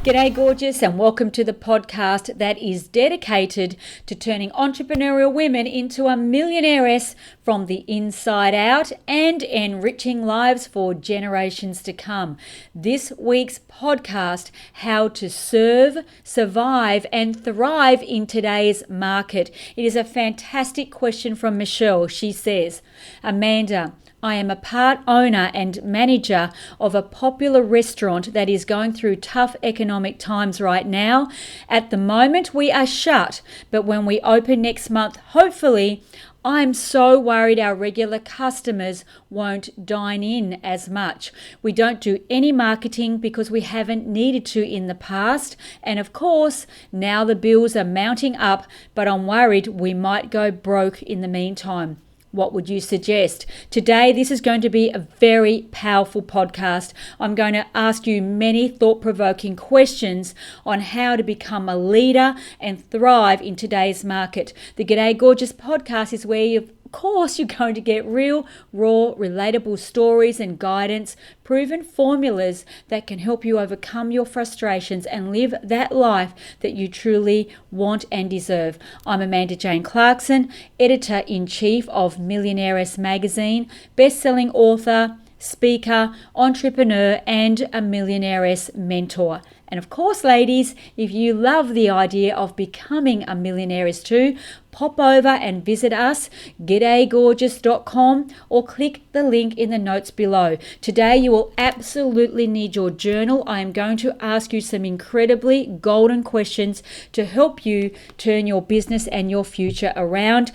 G'day Gorgeous, and welcome to the podcast that is dedicated to turning entrepreneurial women into a millionairess from the inside out and enriching lives for generations to come. This week's podcast, how to serve, survive and thrive in today's market. It is a fantastic question from Michelle. She says, Amanda, I am a part owner and manager of a popular restaurant that is going through tough economic times right now. At the moment, we are shut, but when we open next month, hopefully, I'm so worried our regular customers won't dine in as much. We don't do any marketing because we haven't needed to in the past. And of course, now the bills are mounting up, but I'm worried we might go broke in the meantime. What would you suggest? Today, this is going to be a very powerful podcast. I'm going to ask you many thought-provoking questions on how to become a leader and thrive in today's market. The Gday Gorgeous podcast is where of course, you're going to get real, raw, relatable stories and guidance, proven formulas that can help you overcome your frustrations and live that life that you truly want and deserve. I'm Amanda Jane Clarkson, Editor-in-Chief of Millionairess magazine, best-selling author, speaker, entrepreneur, and a Millionairess mentor. And of course, ladies, if you love the idea of becoming a Millionairess too, pop over and visit us, gdaygorgeous.com, or click the link in the notes below. Today, you will absolutely need your journal. I am going to ask you some incredibly golden questions to help you turn your business and your future around.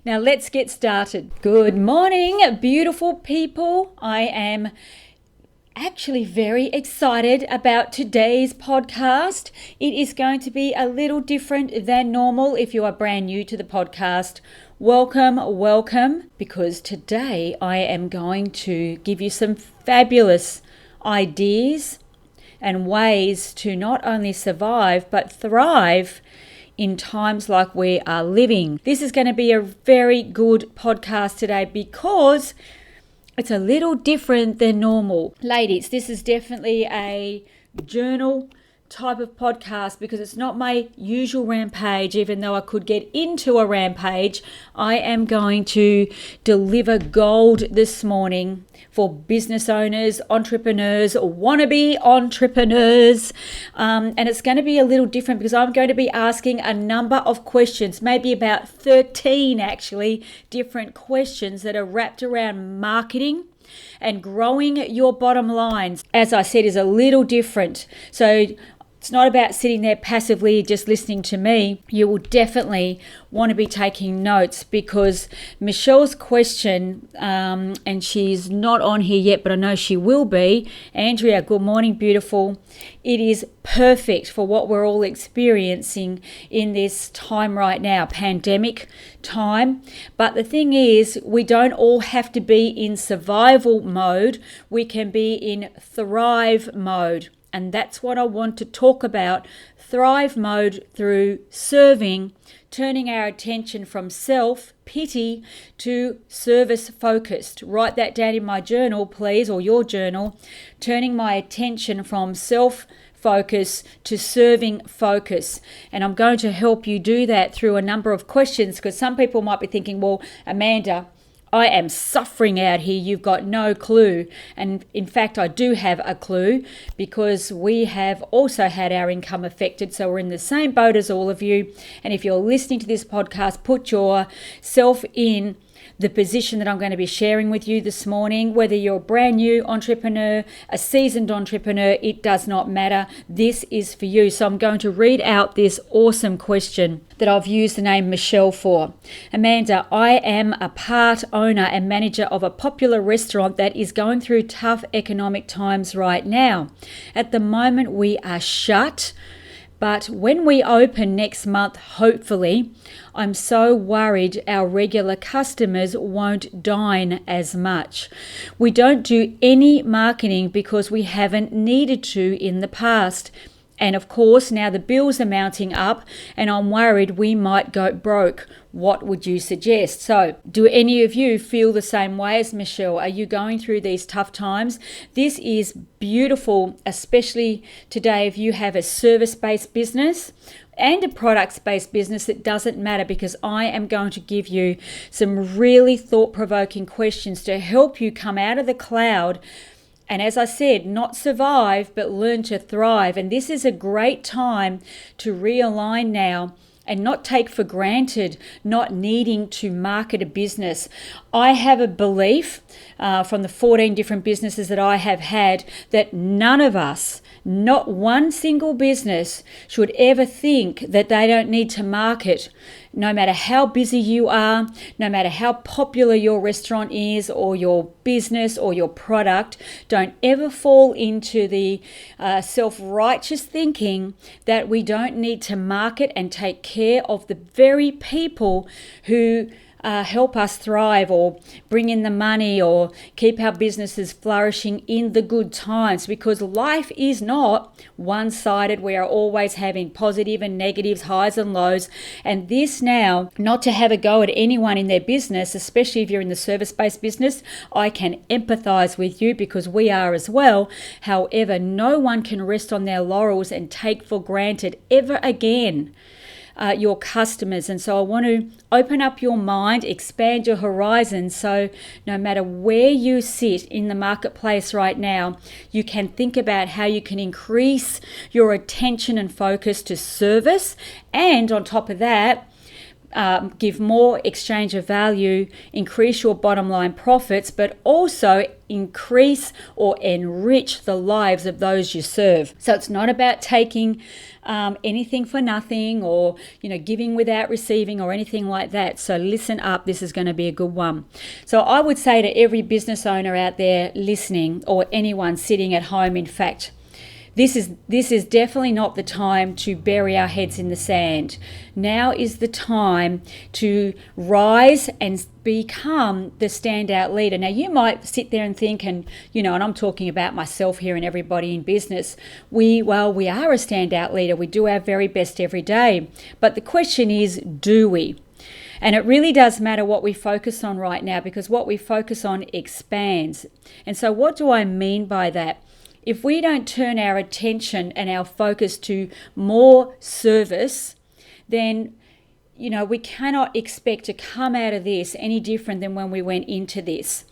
Now, let's get started. Good morning, beautiful people. I am actually very excited about today's podcast. It is going to be a little different than normal. If you are brand new to the podcast, welcome, because today I am going to give you some fabulous ideas and ways to not only survive but thrive in times like we are living. This is going to be a very good podcast today because it's a little different than normal. Ladies, this is definitely a journal type of podcast because it's not my usual rampage. Even though I could get into a rampage, I am going to deliver gold this morning for business owners, entrepreneurs, wannabe entrepreneurs. And it's going to be a little different because I'm going to be asking a number of questions, maybe about 13 actually, different questions that are wrapped around marketing and growing your bottom lines. As I said, is a little different. So it's not about sitting there passively just listening to me. You will definitely want to be taking notes because Michelle's question, and she's not on here yet, but I know she will be. Andrea, good morning, beautiful. It is perfect for what we're all experiencing in this time right now, pandemic time. But the thing is, we don't all have to be in survival mode. We can be in thrive mode. And that's what I want to talk about, thrive mode through serving, turning our attention from self-pity to service-focused. Write that down in my journal, please, or your journal. Turning my attention from self-focus to serving focus. And I'm going to help you do that through a number of questions because some people might be thinking, well, Amanda, I am suffering out here. You've got no clue. And in fact, I do have a clue because we have also had our income affected. So we're in the same boat as all of you. And if you're listening to this podcast, put yourself in the position that I'm going to be sharing with you this morning. Whether you're a brand new entrepreneur, a seasoned entrepreneur, it does not matter. This is for you. So I'm going to read out this awesome question that I've used the name Michelle for. Amanda, I am a part owner and manager of a popular restaurant that is going through tough economic times right now. At the moment, we are shut. But when we open next month, hopefully, I'm so worried our regular customers won't dine as much. We don't do any marketing because we haven't needed to in the past. And of course, now the bills are mounting up and I'm worried we might go broke. What would you suggest? So, do any of you feel the same way as Michelle? Are you going through these tough times? This is beautiful, especially today if you have a service-based business and a products-based business. It doesn't matter, because I am going to give you some really thought-provoking questions to help you come out of the cloud. And as I said, not survive, but learn to thrive. And this is a great time to realign now and not take for granted not needing to market a business. I have a belief from the 14 different businesses that I have had that none of us, not one single business, should ever think that they don't need to market. No matter how busy you are, no matter how popular your restaurant is or your business or your product, don't ever fall into the self-righteous thinking that we don't need to market and take care of the very people who help us thrive or bring in the money or keep our businesses flourishing in the good times, because life is not one-sided. We are always having positive and negatives, highs and lows. And this now, not to have a go at anyone in their business, especially if you're in the service-based business, I can empathize with you because we are as well. However, no one can rest on their laurels and take for granted ever again your customers. And so I want to open up your mind, expand your horizons, so no matter where you sit in the marketplace right now, you can think about how you can increase your attention and focus to service, and on top of that, give more exchange of value, increase your bottom line profits, but also increase or enrich the lives of those you serve. So it's not about taking anything for nothing or giving without receiving or anything like that. So listen up, this is going to be a good one. So I would say to every business owner out there listening, or anyone sitting at home, in fact, this is definitely not the time to bury our heads in the sand. Now is the time to rise and become the standout leader. Now you might sit there and think, and I'm talking about myself here and everybody in business, we are a standout leader. We do our very best every day. But the question is, do we? And it really does matter what we focus on right now, because what we focus on expands. And so what do I mean by that? If we don't turn our attention and our focus to more service, then, we cannot expect to come out of this any different than when we went into this.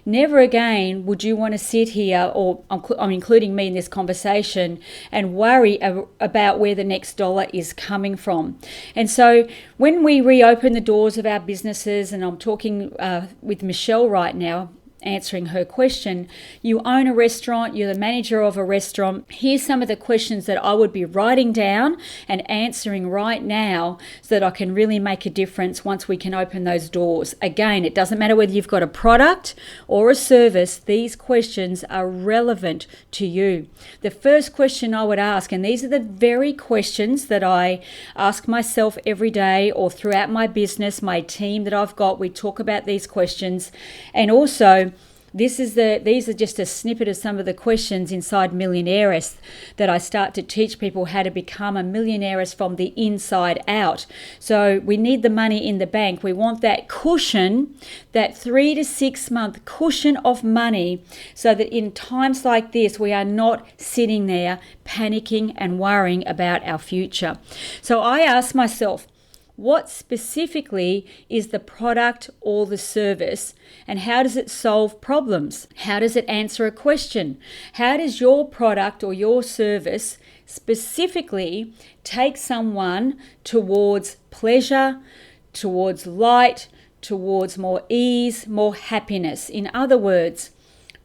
Never again would you want to sit here, or I'm including me in this conversation, and worry about where the next dollar is coming from. And so when we reopen the doors of our businesses, and I'm talking with Michelle right now, answering her question, you own a restaurant, you're the manager of a restaurant. Here's some of the questions that I would be writing down and answering right now so that I can really make a difference once we can open those doors. Again, it doesn't matter whether you've got a product or a service, these questions are relevant to you. The first question I would ask, and these are the very questions that I ask myself every day or throughout my business, my team that I've got, we talk about these questions. And also, these are just a snippet of some of the questions inside Millionairess that I start to teach people how to become a millionairess from the inside out. So we need the money in the bank. We want that cushion, that 3 to 6 month cushion of money, so that in times like this, we are not sitting there panicking and worrying about our future. So I ask myself, what specifically is the product or the service, and how does it solve problems? How does it answer a question? How does your product or your service specifically take someone towards pleasure, towards light, towards more ease, more happiness? In other words,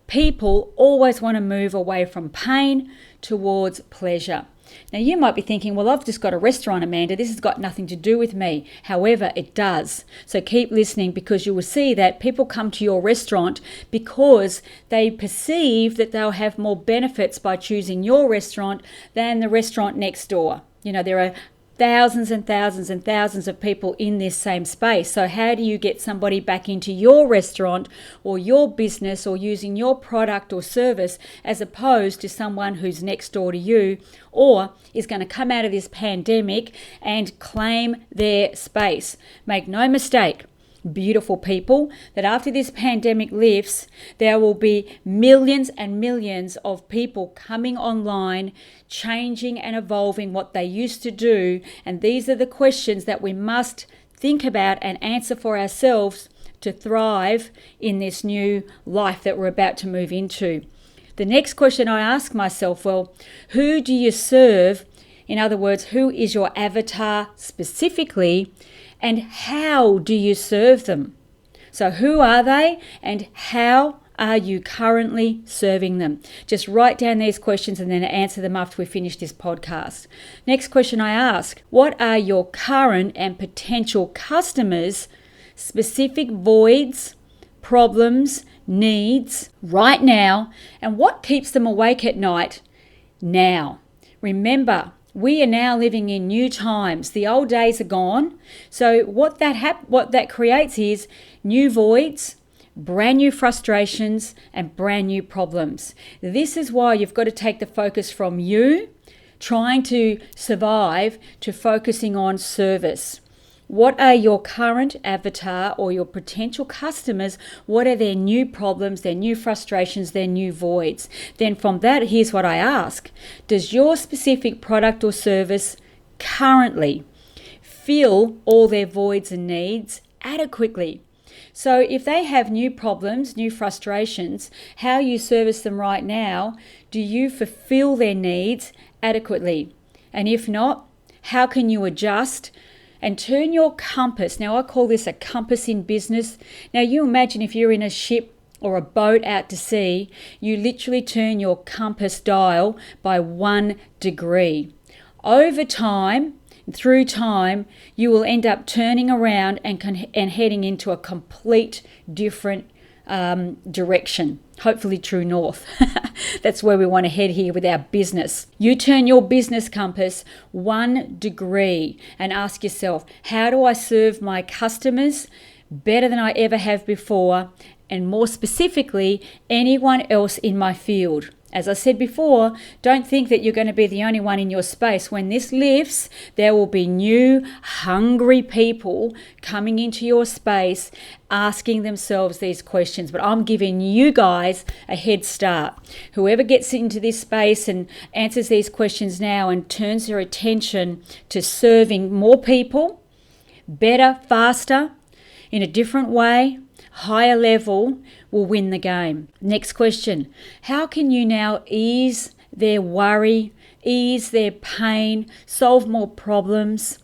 people always want to move away from pain towards pleasure. Now you might be thinking, well, I've just got a restaurant, Amanda. This has got nothing to do with me. However, it does. So keep listening, because you will see that people come to your restaurant because they perceive that they'll have more benefits by choosing your restaurant than the restaurant next door. There are thousands and thousands and thousands of people in this same space. So how do you get somebody back into your restaurant or your business or using your product or service as opposed to someone who's next door to you or is going to come out of this pandemic and claim their space? Make no mistake, beautiful people, that after this pandemic lifts, there will be millions and millions of people coming online, changing and evolving what they used to do. And these are the questions that we must think about and answer for ourselves to thrive in this new life that we're about to move into. The next question I ask myself, well, who do you serve? In other words, who is your avatar specifically? And how do you serve them? So who are they and how are you currently serving them? Just write down these questions and then answer them after we finish this podcast. Next question I ask, what are your current and potential customers' specific voids, problems, needs right now, and what keeps them awake at night now? Remember, we are now living in new times. The old days are gone. So what that creates is new voids, brand new frustrations, and brand new problems. This is why you've got to take the focus from you trying to survive to focusing on service. What are your current avatar or your potential customers? What are their new problems, their new frustrations, their new voids? Then from that, here's what I ask. Does your specific product or service currently fill all their voids and needs adequately? So if they have new problems, new frustrations, how you service them right now, do you fulfill their needs adequately? And if not, how can you adjust and turn your compass? Now I call this a compass in business. Now you imagine if you're in a ship or a boat out to sea, you literally turn your compass dial by 1 degree. Over time, through time, you will end up turning around and heading into a complete different direction, hopefully true north. That's where we want to head here with our business. You turn your business compass 1 degree and ask yourself, how do I serve my customers better than I ever have before? And more specifically, anyone else in my field. As I said before, don't think that you're going to be the only one in your space. When this lifts, there will be new, hungry people coming into your space asking themselves these questions. But I'm giving you guys a head start. Whoever gets into this space and answers these questions now and turns their attention to serving more people, better, faster, in a different way, higher level, will win the game. Next question. How can you now ease their worry, ease their pain, solve more problems,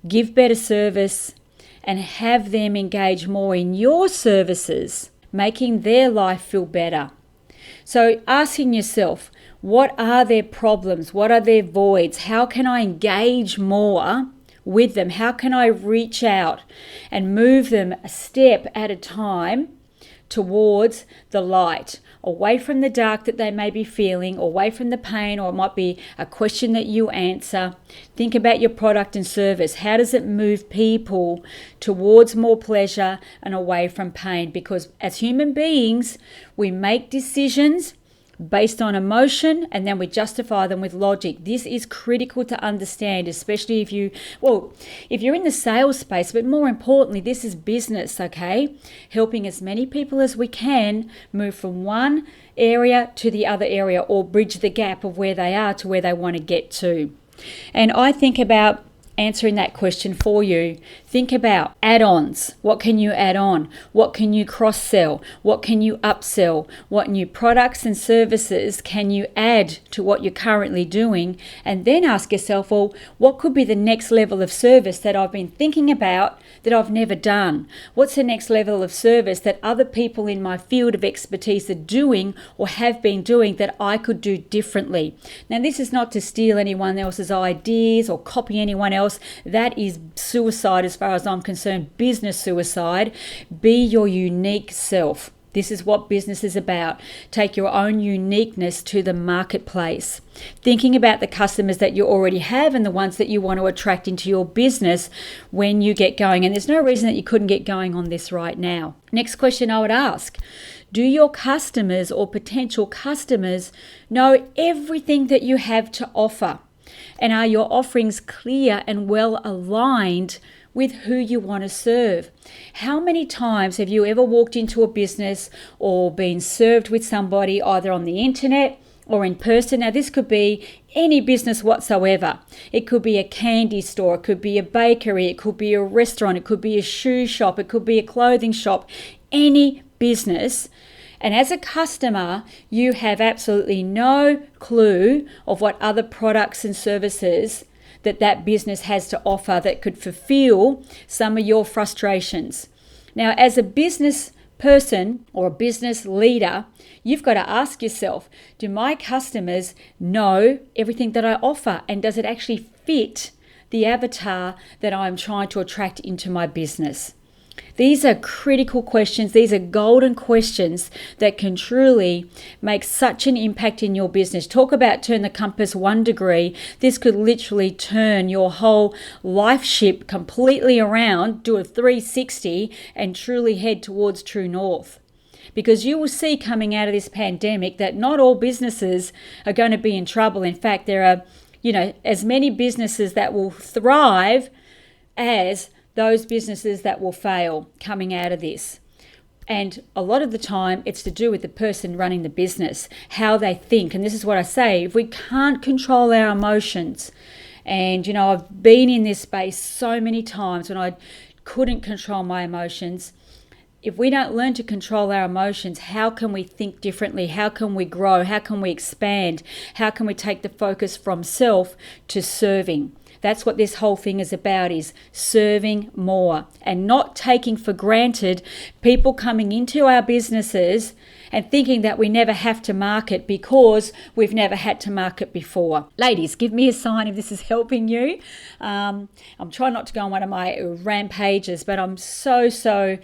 give better service, and have them engage more in your services, making their life feel better? So asking yourself, what are their problems? What are their voids? How can I engage more with them? How can I reach out and move them a step at a time towards the light, away from the dark that they may be feeling, away from the pain, or it might be a question that you answer. Think about your product and service. How does it move people towards more pleasure and away from pain? Because as human beings, we make decisions based on emotion and then we justify them with logic. This is critical to understand, especially if you're in the sales space, but more importantly, this is business, okay? Helping as many people as we can move from one area to the other area or bridge the gap of where they are to where they want to get to. And I think about answering that question for you. Think about add-ons. What can you add on? What can you cross-sell? What can you upsell? What new products and services can you add to what you're currently doing? And then ask yourself, well, what could be the next level of service that I've been thinking about that I've never done? What's the next level of service that other people in my field of expertise are doing or have been doing that I could do differently? Now, this is not to steal anyone else's ideas or copy anyone else. That is suicide as far as I'm concerned, business suicide. Be your unique self. This is what business is about. Take your own uniqueness to the marketplace. Thinking about the customers that you already have and the ones that you want to attract into your business when you get going. And there's no reason that you couldn't get going on this right now. Next question I would ask. Do your customers or potential customers know everything that you have to offer? And are your offerings clear and well aligned with who you want to serve? How many times have you ever walked into a business or been served with somebody either on the internet or in person? Now, this could be any business whatsoever. It could be a candy store, it could be a bakery, it could be a restaurant, it could be a shoe shop, it could be a clothing shop, any business. And as a customer, you have absolutely no clue of what other products and services that business has to offer that could fulfill some of your frustrations. Now, as a business person or a business leader, you've got to ask yourself, do my customers know everything that I offer? And does it actually fit the avatar that I'm trying to attract into my business? These are critical questions. These are golden questions that can truly make such an impact in your business. Talk about turn the compass 1 degree. This could literally turn your whole life ship completely around, do a 360 and truly head towards true north. Because you will see coming out of this pandemic that not all businesses are going to be in trouble. In fact, there are, as many businesses that will thrive as those businesses that will fail coming out of this. And a lot of the time, it's to do with the person running the business, how they think. And this is what I say, if we can't control our emotions, and, I've been in this space so many times when I couldn't control my emotions. If we don't learn to control our emotions, how can we think differently? How can we grow? How can we expand? How can we take the focus from self to serving? That's what this whole thing is about, is serving more and not taking for granted people coming into our businesses and thinking that we never have to market because we've never had to market before. Ladies, give me a sign if this is helping you. I'm trying not to go on one of my rampages, but I'm so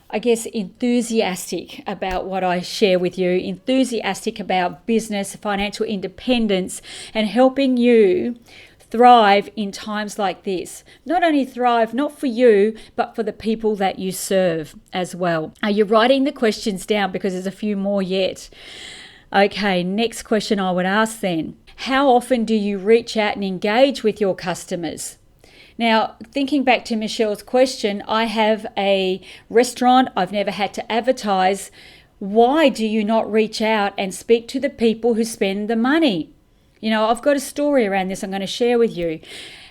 enthusiastic about what I share with you, enthusiastic about business, financial independence, and helping you thrive in times like this. Not only thrive, not for you, but for the people that you serve as well. Are you writing the questions down? Because there's a few more yet. Okay, next question I would ask then. How often do you reach out and engage with your customers? Now, thinking back to Michelle's question, I have a restaurant. I've never had to advertise. Why do you not reach out and speak to the people who spend the money? I've got a story around this I'm going to share with you.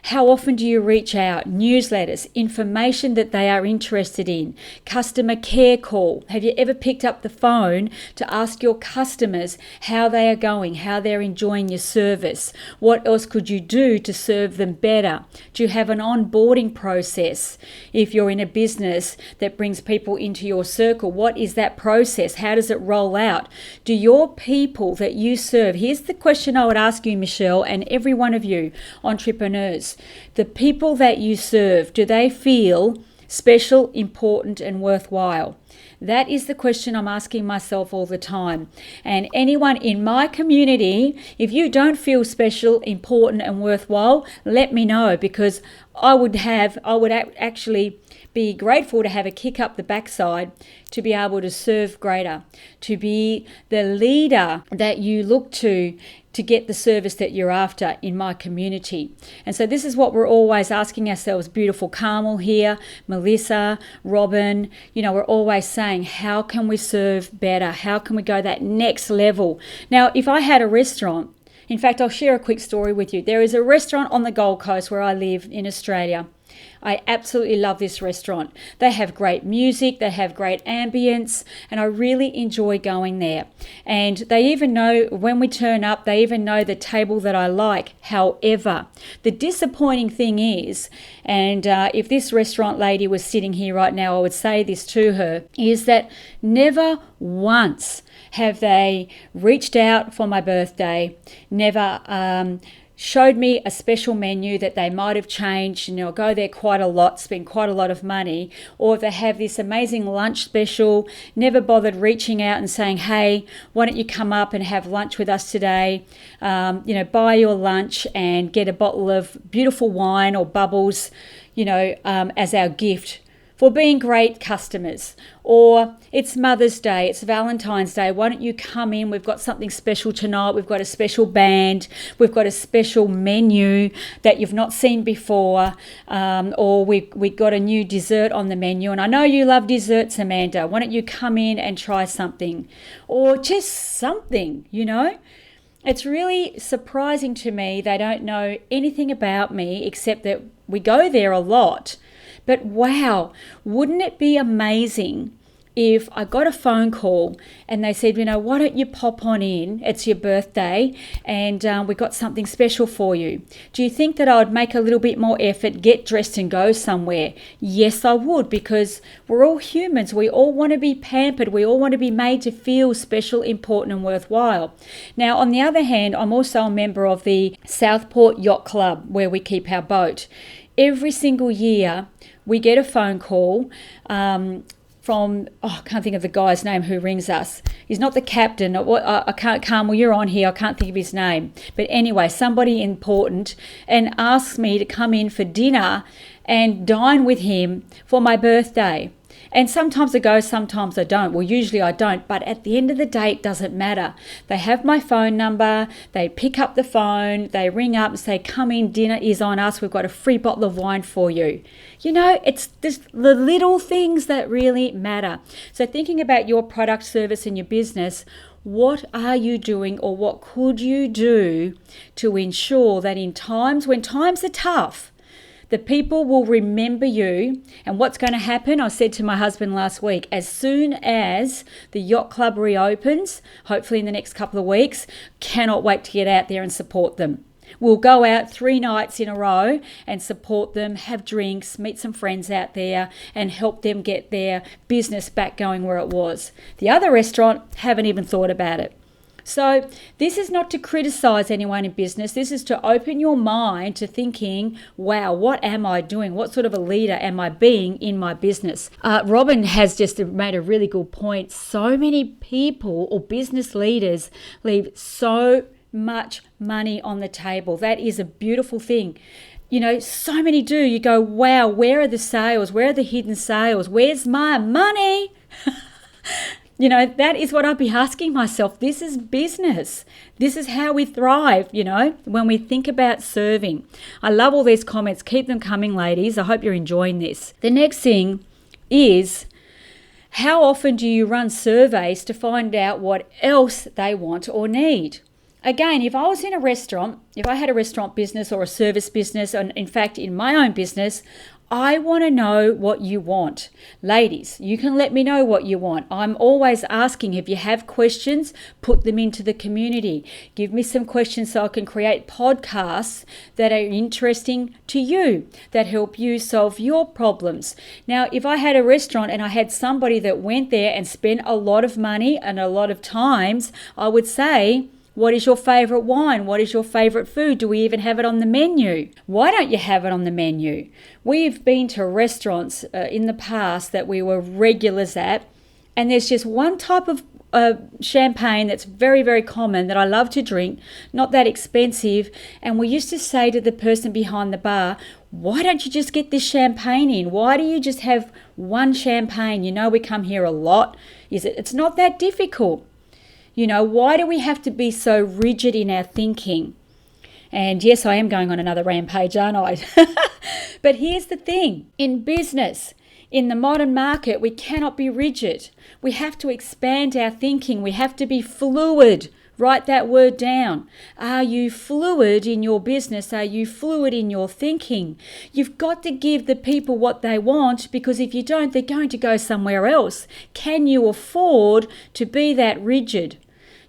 How often do you reach out? Newsletters, information that they are interested in, customer care call. Have you ever picked up the phone to ask your customers how they are going, how they're enjoying your service? What else could you do to serve them better? Do you have an onboarding process? If you're in a business that brings people into your circle, what is that process? How does it roll out? Do your people that you serve, here's the question I would ask you, Michelle, and every one of you entrepreneurs. The people that you serve, do they feel special, important, and worthwhile? That is the question I'm asking myself all the time. And anyone in my community, if you don't feel special, important, and worthwhile, let me know, because I would actually be grateful to have a kick up the backside to be able to serve greater, to be the leader that you look to get the service that you're after in my community. And so this is what we're always asking ourselves. Beautiful Carmel here, Melissa, Robin, we're always saying, how can we serve better? How can we go that next level? Now, if I had a restaurant, in fact, I'll share a quick story with you. There is a restaurant on the Gold Coast where I live in Australia. I absolutely love this restaurant. They have great music, they have great ambience, and I really enjoy going there. And they even know when we turn up, they even know the table that I like. However, the disappointing thing is, and if this restaurant lady was sitting here right now, I would say this to her, is that never once have they reached out for my birthday, never showed me a special menu that they might have changed, go there quite a lot, spend quite a lot of money, or if they have this amazing lunch special, never bothered reaching out and saying, hey, why don't you come up and have lunch with us today? Buy your lunch and get a bottle of beautiful wine or bubbles, as our gift for being great customers. Or it's Mother's Day, it's Valentine's Day, why don't you come in? We've got something special tonight. We've got a special band, we've got a special menu that you've not seen before, or we got a new dessert on the menu. And I know you love desserts, Amanda. Why don't you come in and try something? Or just something, It's really surprising to me they don't know anything about me except that we go there a lot. But wow, wouldn't it be amazing if I got a phone call and they said, why don't you pop on in? It's your birthday and we got something special for you. Do you think that I would make a little bit more effort, get dressed and go somewhere? Yes, I would, because we're all humans. We all want to be pampered. We all want to be made to feel special, important and worthwhile. Now, on the other hand, I'm also a member of the Southport Yacht Club where we keep our boat. Every single year, we get a phone call from, I can't think of the guy's name who rings us. He's not the captain. I can't, Carmel, you're on here. I can't think of his name. But anyway, somebody important, and asks me to come in for dinner and dine with him for my birthday. And sometimes I go, sometimes I don't. Well, usually I don't. But at the end of the day, it doesn't matter. They have my phone number. They pick up the phone. They ring up and say, come in, dinner is on us. We've got a free bottle of wine for you. It's just the little things that really matter. So thinking about your product, service and your business, what are you doing or what could you do to ensure that in times when times are tough, the people will remember you? And what's going to happen? I said to my husband last week, as soon as the yacht club reopens, hopefully in the next couple of weeks, cannot wait to get out there and support them. We'll go out 3 nights in a row and support them, have drinks, meet some friends out there and help them get their business back going where it was. The other restaurant, haven't even thought about it. So this is not to criticize anyone in business. This is to open your mind to thinking, wow, what am I doing? What sort of a leader am I being in my business? Robin has just made a really good point. So many people or business leaders leave so much money on the table. That is a beautiful thing. So many do. You go, wow, where are the sales? Where are the hidden sales? Where's my money? That is what I'd be asking myself. This is business. This is how we thrive, when we think about serving. I love all these comments. Keep them coming, ladies. I hope you're enjoying this. The next thing is, how often do you run surveys to find out what else they want or need? Again, if I was in a restaurant, if I had a restaurant business or a service business, and in fact, in my own business, I want to know what you want. Ladies, you can let me know what you want. I'm always asking. If you have questions, put them into the community. Give me some questions so I can create podcasts that are interesting to you, that help you solve your problems. Now, if I had a restaurant and I had somebody that went there and spent a lot of money and a lot of times, I would say, what is your favorite wine? What is your favorite food? Do we even have it on the menu? Why don't you have it on the menu? We've been to restaurants in the past that we were regulars at, and there's just one type of champagne that's very, very common that I love to drink, not that expensive. And we used to say to the person behind the bar, why don't you just get this champagne in? Why do you just have one champagne? We come here a lot. It's not that difficult. Why do we have to be so rigid in our thinking? And yes, I am going on another rampage, aren't I? But here's the thing. In business, in the modern market, we cannot be rigid. We have to expand our thinking. We have to be fluid. Write that word down. Are you fluid in your business? Are you fluid in your thinking? You've got to give the people what they want, because if you don't, they're going to go somewhere else. Can you afford to be that rigid?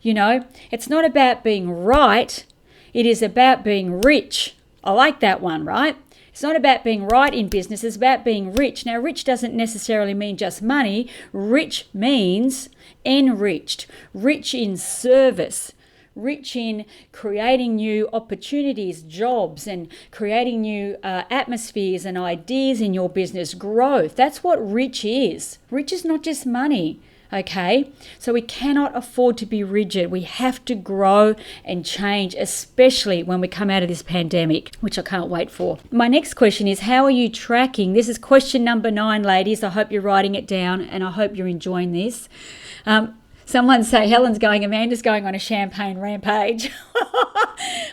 It's not about being right. It is about being rich. I like that one, right? It's not about being right in business. It's about being rich. Now, rich doesn't necessarily mean just money. Rich means enriched, rich in service, rich in creating new opportunities, jobs, and creating new atmospheres and ideas in your business, growth. That's what rich is. Rich is not just money. Okay, so we cannot afford to be rigid. We have to grow and change, especially when we come out of this pandemic, which I can't wait for. My next question is, how are you tracking? This is question number 9, ladies. I hope you're writing it down and I hope you're enjoying this. Someone say Amanda's going on a champagne rampage.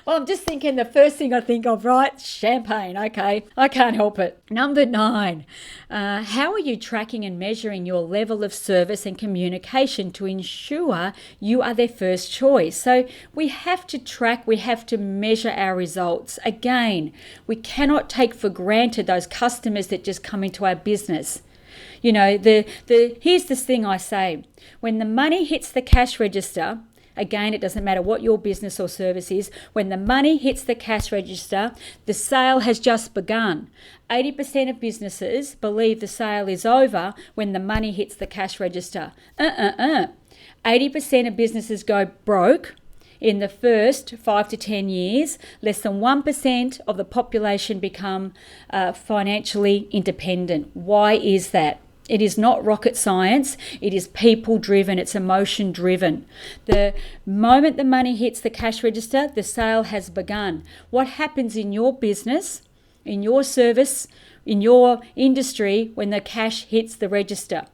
Well, I'm just thinking the first thing I think of, right? Champagne. Okay, I can't help it. Number 9, how are you tracking and measuring your level of service and communication to ensure you are their first choice? So we have to track, we have to measure our results. Again, we cannot take for granted those customers that just come into our business. You know, here's this thing I say. When the money hits the cash register, again, it doesn't matter what your business or service is, when the money hits the cash register, the sale has just begun. 80% of businesses believe the sale is over when the money hits the cash register. 80% of businesses go broke in the first 5 to 10 years. Less than 1% of the population become financially independent. Why is that? It is not rocket science. It is people driven. It's emotion driven. The moment the money hits the cash register, the sale has begun. What happens in your business, in your service, in your industry when the cash hits the register?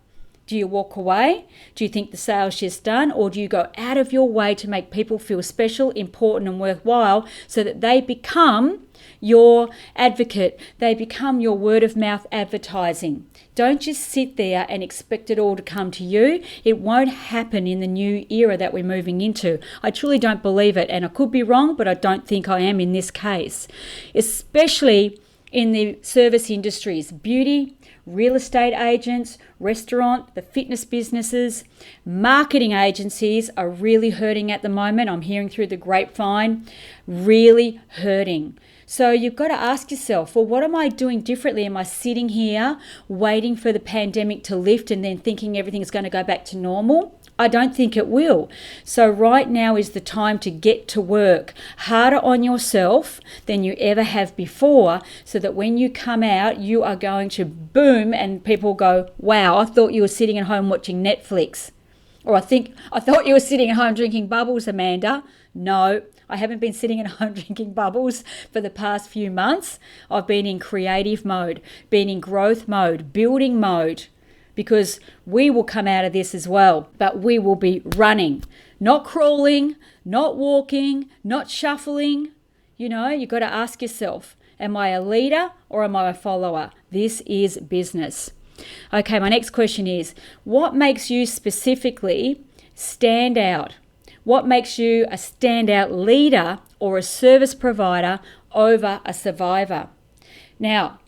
Do you walk away? Do you think the sale's just done? Or do you go out of your way to make people feel special, important and worthwhile so that they become your advocate? They become your word of mouth advertising. Don't just sit there and expect it all to come to you. It won't happen in the new era that we're moving into. I truly don't believe it, and I could be wrong, but I don't think I am in this case. Especially in the service industries, beauty, real estate agents, restaurant, the fitness businesses, marketing agencies are really hurting at the moment. I'm hearing through the grapevine, really hurting. So you've got to ask yourself, well, what am I doing differently? Am I sitting here waiting for the pandemic to lift and then thinking everything's going to go back to normal? I don't think it will. So right now is the time to get to work harder on yourself than you ever have before, so that when you come out, you are going to boom and people go, wow, I thought you were sitting at home watching Netflix. Or I thought you were sitting at home drinking bubbles, Amanda. No, I haven't been sitting at home drinking bubbles for the past few months. I've been in creative mode, been in growth mode, building mode, because we will come out of this as well, but we will be running, not crawling, not walking, not shuffling. You know, you've got to ask yourself, am I a leader or am I a follower? This is business. Okay, my next question is, what makes you specifically stand out? What makes you a standout leader or a service provider over a survivor? Now,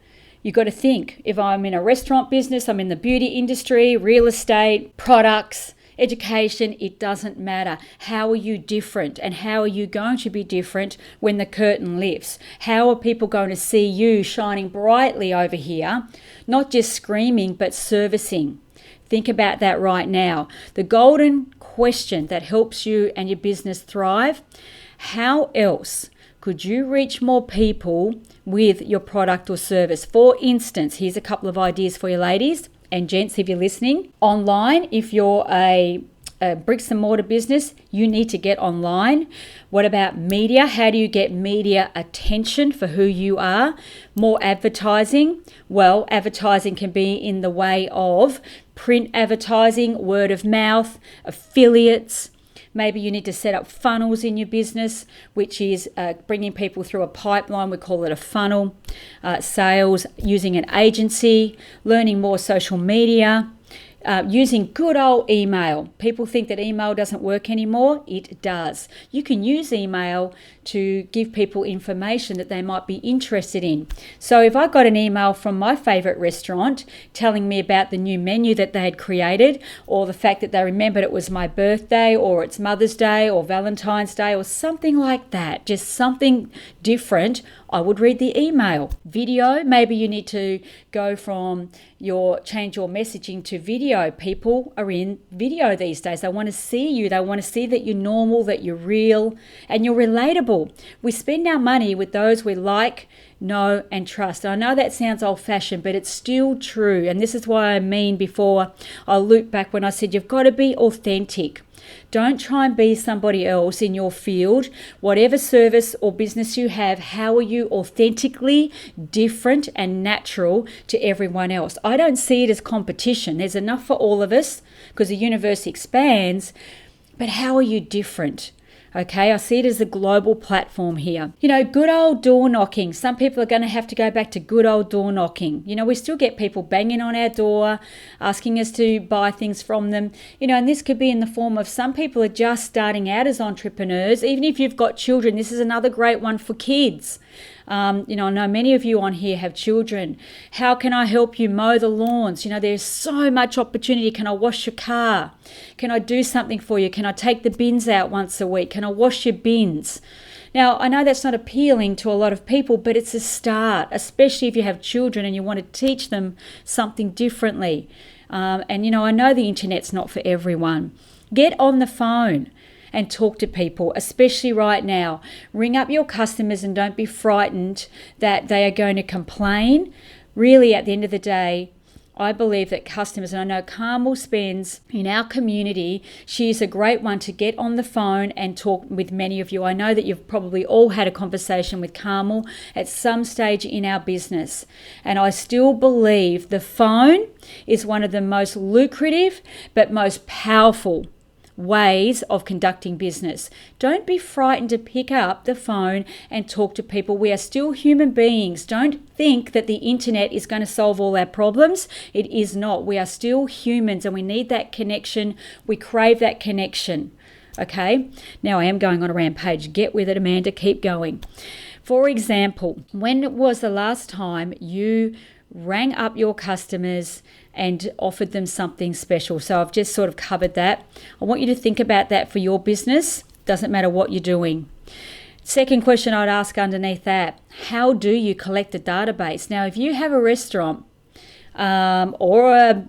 you've got to think, if I'm in a restaurant business, I'm in the beauty industry, real estate, products, education, it doesn't matter. How are you different, and how are you going to be different when the curtain lifts? How are people going to see you shining brightly over here, not just screaming, but servicing? Think about that right now. The golden question that helps you and your business thrive: how else could you reach more people with your product or service? For instance, here's a couple of ideas for you ladies and gents if you're listening. Online, if you're a bricks and mortar business, you need to get online. What about media? How do you get media attention for who you are? More advertising. Well, advertising can be in the way of print advertising, word of mouth, affiliates. Maybe you need to set up funnels in your business, which is bringing people through a pipeline. We call it a funnel. Sales, using an agency, learning more social media, using good old email. People think that email doesn't work anymore. It does. You can use email to give people information that they might be interested in. So if I got an email from my favorite restaurant telling me about the new menu that they had created, or the fact that they remembered it was my birthday, or it's Mother's Day or Valentine's Day or something like that, just something different, I would read the email. Video, maybe you need to go from change your messaging to video. People are in video these days. They want to see you. They want to see that you're normal, that you're real, and you're relatable. We spend our money with those we like, know, and trust. I know that sounds old-fashioned, but it's still true. And this is why I mean before I loop back when I said you've got to be authentic. Don't try and be somebody else in your field. Whatever service or business you have, how are you authentically different and natural to everyone else? I don't see it as competition. There's enough for all of us because the universe expands. But how are you different? Okay, I see it as a global platform here. Good old door knocking. Some people are going to have to go back to good old door knocking. We still get people banging on our door, asking us to buy things from them. And this could be in the form of some people are just starting out as entrepreneurs. Even if you've got children, this is another great one for kids. I know many of you on here have children. How can I help you mow the lawns? There's so much opportunity. Can I wash your car? Can I do something for you? Can I take the bins out once a week? Can I wash your bins? Now, I know that's not appealing to a lot of people, but it's a start, especially if you have children and you want to teach them something differently. I know the internet's not for everyone. Get on the phone and talk to people, especially right now. Ring up your customers and don't be frightened that they are going to complain. Really, at the end of the day, I believe that customers, and I know Carmel spends in our community, she's a great one to get on the phone and talk with many of you. I know that you've probably all had a conversation with Carmel at some stage in our business. And I still believe the phone is one of the most lucrative but most powerful ways of conducting business. Don't be frightened to pick up the phone and talk to people. We are still human beings. Don't think that the internet is going to solve all our problems. It is not. We are still humans and we need that connection. We crave that connection. Okay? Now I am going on a rampage. Get with it, Amanda. Keep going. For example, when was the last time you rang up your customers and offered them something special? So I've just sort of covered that. I want you to think about that for your business. Doesn't matter what you're doing. Second question I'd ask underneath that, how do you collect a database? Now, if you have a restaurant or a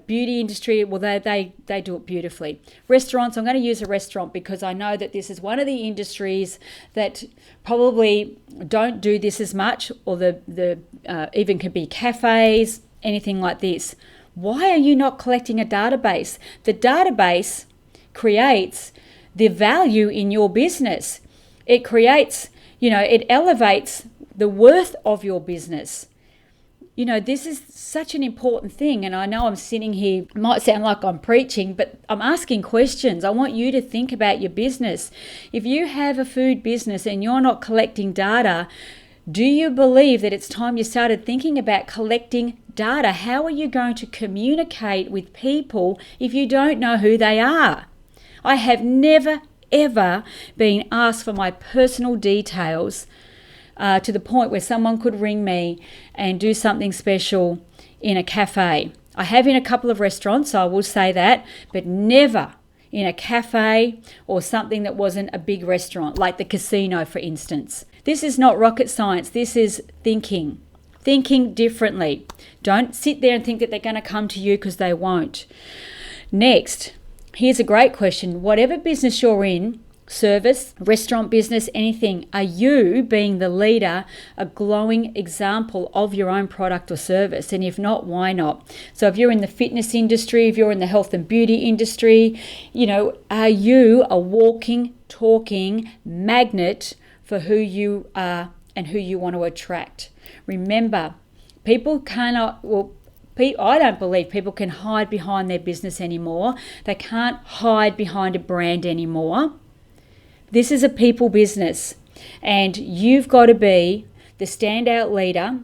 beauty industry, well, they do it beautifully. Restaurants, I'm going to use a restaurant because I know that this is one of the industries that probably don't do this as much, or the even could be cafes, anything like this. Why are you not collecting a database? The database creates the value in your business. It creates, it elevates the worth of your business. This is such an important thing. And I know I'm sitting here, it might sound like I'm preaching, but I'm asking questions. I want you to think about your business. If you have a food business and you're not collecting data, do you believe that it's time you started thinking about collecting data? How are you going to communicate with people if you don't know who they are? I have never, ever been asked for my personal details to the point where someone could ring me and do something special in a cafe. I have in a couple of restaurants, I will say that, but never in a cafe or something that wasn't a big restaurant, like the casino, for instance. This is not rocket science. This is thinking differently. Don't sit there and think that they're going to come to you, because they won't. Next, here's a great question. Whatever business you're in, service, restaurant business, anything, are you, being the leader, a glowing example of your own product or service? And if not, why not? So if you're in the fitness industry, if you're in the health and beauty industry, are you a walking, talking magnet for who you are and who you want to attract? Remember, people cannot, I don't believe people can hide behind their business anymore. They can't hide behind a brand anymore. This is a people business, and you've got to be the standout leader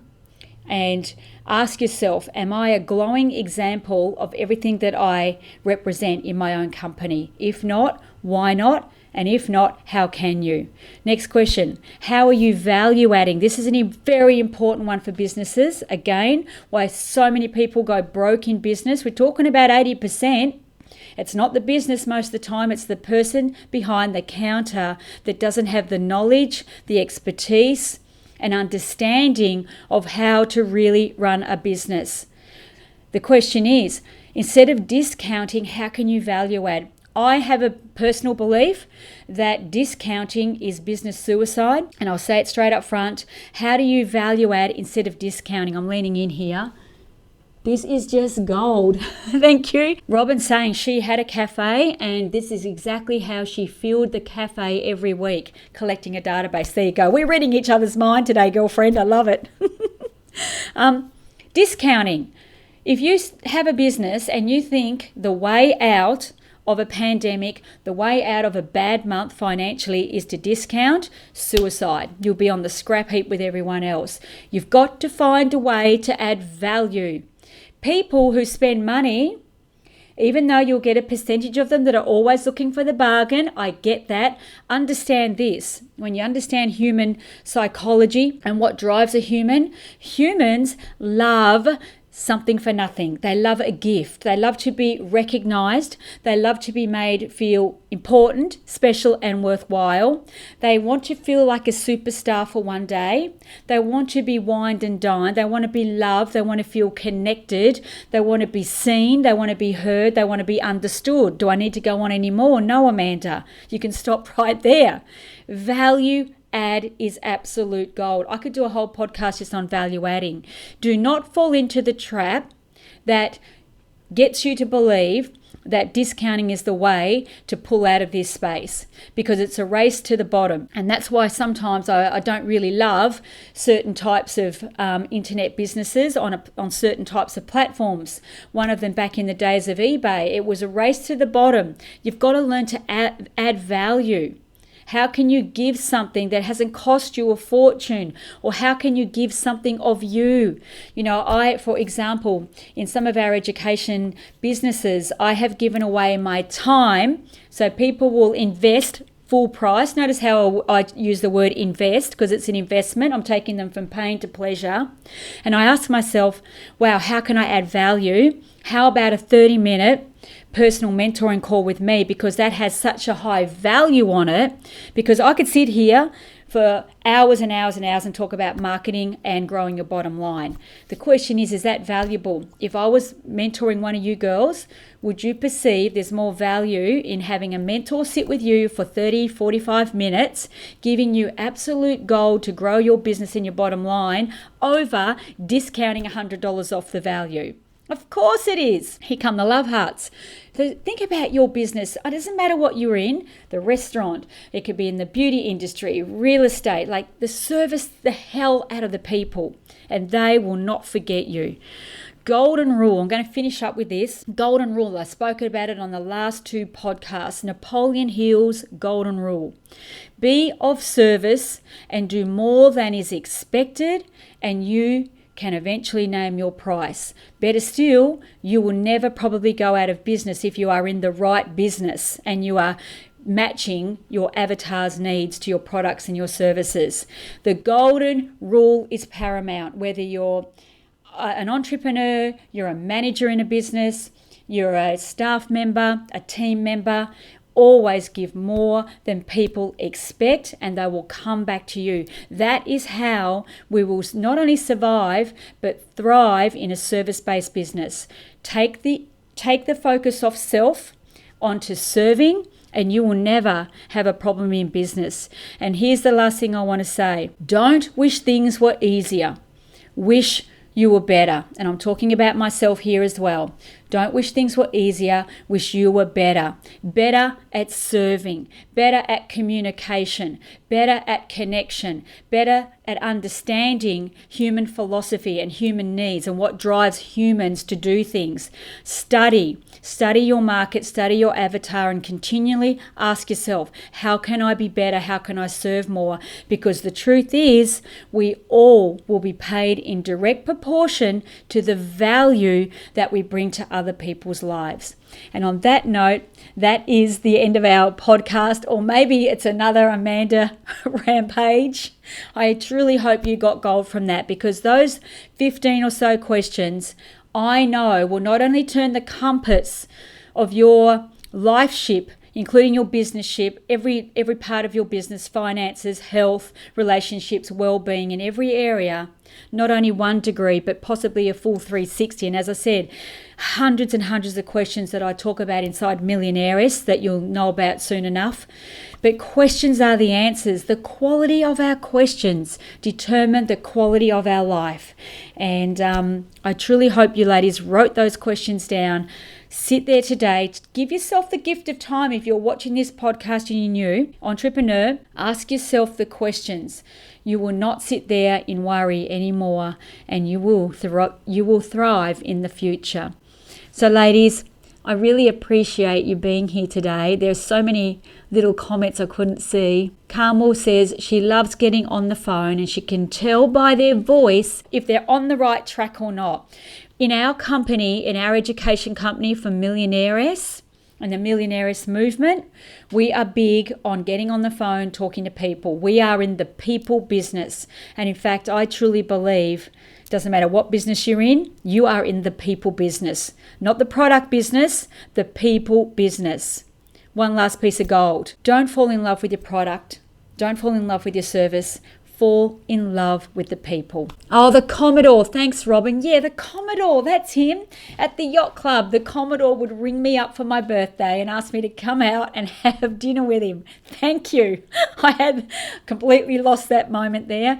and ask yourself, am I a glowing example of everything that I represent in my own company? If not, why not? And if not, how can you? Next question, how are you value adding? This is a very important one for businesses. Again, why so many people go broke in business. We're talking about 80%. It's not the business most of the time, it's the person behind the counter that doesn't have the knowledge, the expertise, and understanding of how to really run a business. The question is, instead of discounting, how can you value add? I have a personal belief that discounting is business suicide, and I'll say it straight up front. How do you value add instead of discounting? I'm leaning in here. This is just gold. Thank you. Robin's saying she had a cafe, and this is exactly how she filled the cafe every week, collecting a database. There you go. We're reading each other's mind today, girlfriend. I love it. Discounting. If you have a business and you think the way out of a pandemic, the way out of a bad month financially is to discount, suicide. You'll be on the scrap heap with everyone else. You've got to find a way to add value. People who spend money, even though you'll get a percentage of them that are always looking for the bargain, I get that. Understand this. When you understand human psychology and what drives a human, humans love something for nothing. They love a gift. They love to be recognized. They love to be made feel important, special, and worthwhile. They want to feel like a superstar for one day. They want to be wined and dined. They want to be loved. They want to feel connected. They want to be seen. They want to be heard. They want to be understood. Do I need to go on anymore? No, Amanda. You can stop right there. Value add is absolute gold. I could do a whole podcast just on value adding. Do not fall into the trap that gets you to believe that discounting is the way to pull out of this space, because it's a race to the bottom. And that's why sometimes I don't really love certain types of internet businesses on certain types of platforms. One of them back in the days of eBay, it was a race to the bottom. You've got to learn to add value. How can you give something that hasn't cost you a fortune? Or how can you give something of you? You know, for example, in some of our education businesses, I have given away my time so people will invest full price. Notice how I use the word invest, because it's an investment. I'm taking them from pain to pleasure. And I ask myself, wow, how can I add value? How about a 30-minute personal mentoring call with me, because that has such a high value on it, because I could sit here for hours and hours and hours and talk about marketing and growing your bottom line. The question is that valuable? If I was mentoring one of you girls, would you perceive there's more value in having a mentor sit with you for 30, 45 minutes, giving you absolute gold to grow your business and your bottom line over discounting $100 off the value? Of course it is. Here come the love hearts. So think about your business. It doesn't matter what you're in, the restaurant, it could be in the beauty industry, real estate, like the service the hell out of the people, and they will not forget you. Golden rule. I'm going to finish up with this. Golden rule. I spoke about it on the last 2 podcasts. Napoleon Hill's golden rule. Be of service and do more than is expected, and you can eventually name your price. Better still, you will never probably go out of business if you are in the right business and you are matching your avatar's needs to your products and your services. The golden rule is paramount. Whether you're an entrepreneur, you're a manager in a business, you're a staff member, a team member, always give more than people expect, and they will come back to you. That is how we will not only survive but thrive in a service-based business. Take the focus off self onto serving, and you will never have a problem in business. And here's the last thing I want to say. Don't wish things were easier. Wish you were better. And I'm talking about myself here as well. Don't wish things were easier. Wish you were better. Better at serving. Better at communication. Better at connection. Better at understanding human philosophy and human needs and what drives humans to do things. Study your market, study your avatar, and continually ask yourself, how can I be better? How can I serve more? Because the truth is, we all will be paid in direct proportion to the value that we bring to other people's lives. And on that note, that is the end of our podcast, or maybe it's another Amanda rampage. I truly hope you got gold from that, because those 15 or so questions I know will not only turn the compass of your life ship including your business ship, every part of your business, finances, health, relationships, well-being, in every area. Not only 1 degree, but possibly a full 360. And as I said, hundreds and hundreds of questions that I talk about inside Millionairess that you'll know about soon enough. But questions are the answers. The quality of our questions determine the quality of our life. And I truly hope you ladies wrote those questions down. Sit there today. Give yourself the gift of time. If you're watching this podcast and you're new, entrepreneur, ask yourself the questions. You will not sit there in worry anymore, and you will thrive in the future. So ladies, I really appreciate you being here today. There's so many little comments I couldn't see. Carmel says she loves getting on the phone and she can tell by their voice if they're on the right track or not. In our company, in our education company for Millionairess and the Millionairess movement, we are big on getting on the phone, talking to people. We are in the people business. And in fact, I truly believe doesn't matter what business you're in, you are in the people business. Not the product business, the people business. One last piece of gold. Don't fall in love with your product. Don't fall in love with your service. Fall in love with the people. Oh, the Commodore. Thanks, Robin. Yeah, the Commodore. That's him. At the yacht club, the Commodore would ring me up for my birthday and ask me to come out and have dinner with him. Thank you. I had completely lost that moment there.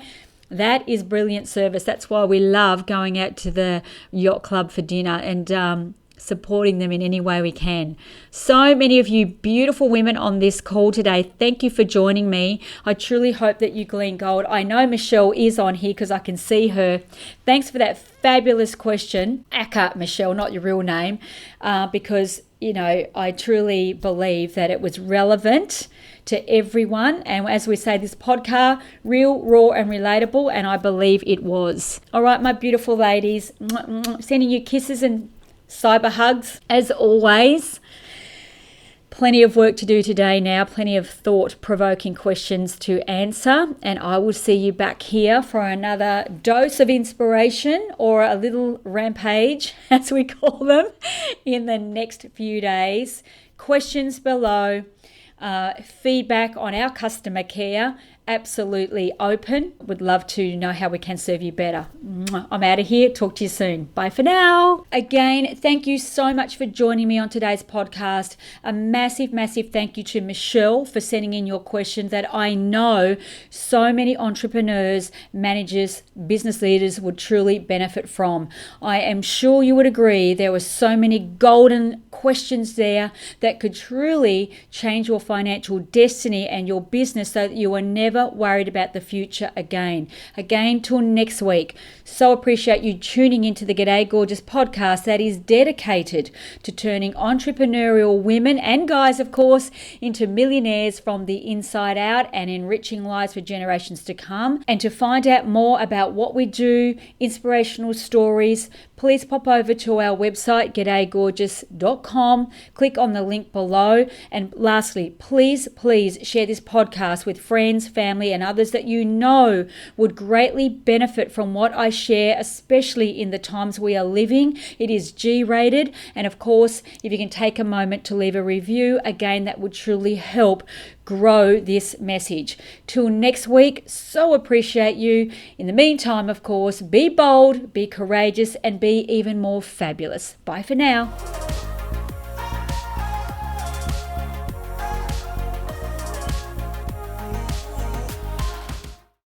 That is brilliant service. That's why we love going out to the yacht club for dinner and supporting them in any way we can. So many of you beautiful women on this call today, thank you for joining me. I truly hope that you glean gold. I know Michelle is on here because I can see her. Thanks for that fabulous question. Aka Michelle, not your real name, because, you know, I truly believe that it was relevant to everyone. And as we say, this podcast, real, raw and relatable, and I believe it was. All right, my beautiful ladies, sending you kisses and cyber hugs as always. Plenty of work to do today now, plenty of thought-provoking questions to answer, and I will see you back here for another dose of inspiration or a little rampage, as we call them, in the next few days. Questions below. Feedback on our customer care, absolutely open. Would love to know how we can serve you better. I'm out of here. Talk to you soon. Bye for now. Again, thank you so much for joining me on today's podcast. A massive, massive thank you to Michelle for sending in your question that I know so many entrepreneurs, managers, business leaders would truly benefit from. I am sure you would agree there were so many golden questions there that could truly change your financial destiny and your business so that you are never worried about the future again. Till next week. So appreciate you tuning into the Gday Gorgeous podcast that is dedicated to turning entrepreneurial women and guys, of course, into millionaires from the inside out and enriching lives for generations to come. And to find out more about what we do, inspirational stories, please pop over to our website, gdaygorgeous.com. Click on the link below. And lastly, please share this podcast with friends, family, and others that you know would greatly benefit from what I share, especially in the times we are living. It is G-rated. And of course, if you can take a moment to leave a review, again, that would truly help grow this message. Till next week, so appreciate you. In the meantime, of course, be bold, be courageous, and be even more fabulous. Bye for now.